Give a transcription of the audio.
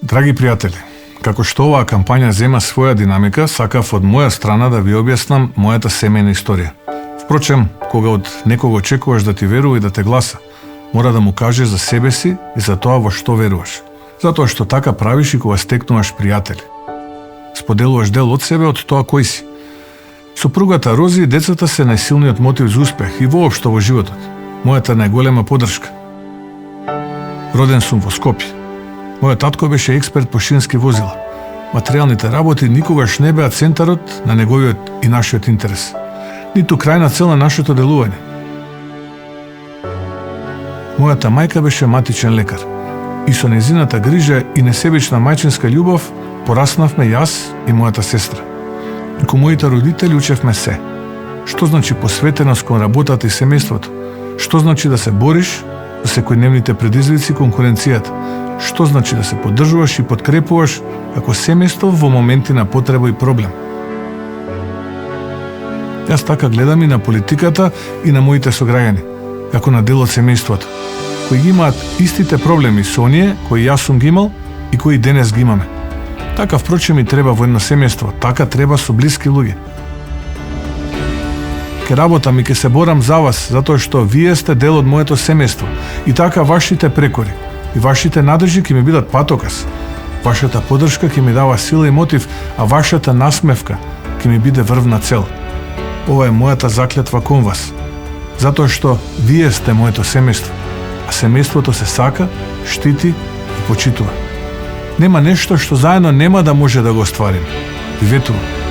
Драги пријатели, како што оваа кампања зема своја динамика, сакав од моја страна да ви објаснам мојата семејна историја. Впрочем, кога од некого очекуваш да ти верува и да те гласа, мора да му кажеш за себе си и за тоа во што веруваш. Затоа што така правиш и кога стекнуваш пријатели. Споделуваш дел од себе од тоа кој си. Сопругата Рози и децата се најсилниот мотив за успех и воопшто во животот. Мојата најголема поддршка. Роден сум во Скопје. Мојот татко беше експерт по шински возила. Материјалните работи никогаш не беа центарот на неговиот и нашиот интерес. Ниту крајна цел на нашето делување. Мојата мајка беше матичен лекар. И со незината грижа и несебична мајчинска љубов пораснавме јас и мојата сестра. И кон моите родители учевме се. Што значи посветеност кон работата и семејството? Што значи да се бориш за секојдневните предизвици и конкуренцијата? Што значи да се поддржуваш и подкрепуваш како семејство во моменти на потреба и проблем? Јас така гледам и на политиката и на моите сограѓани, како на дел од семејството, кои ги имаат истите проблеми со оние кои јас сум ги имал и кои денес ги имаме. Така впрочем и треба во едно семејство, така треба со блиски луѓе. Ке работам и ке се борам за вас, затоа што вие сте дел од моето семејство и така вашите прекори и вашите надржи ќе ми бидат патокас. Вашата поддршка ќе ми дава сила и мотив, а вашата насмевка ќе ми биде врвна цел. Ова е мојата заклетва кон вас, затоа што вие сте моето семејство, а семејството се сака, штити и почитува. Нема нешто што заедно нема да може да го оствариме. Ви ветувам.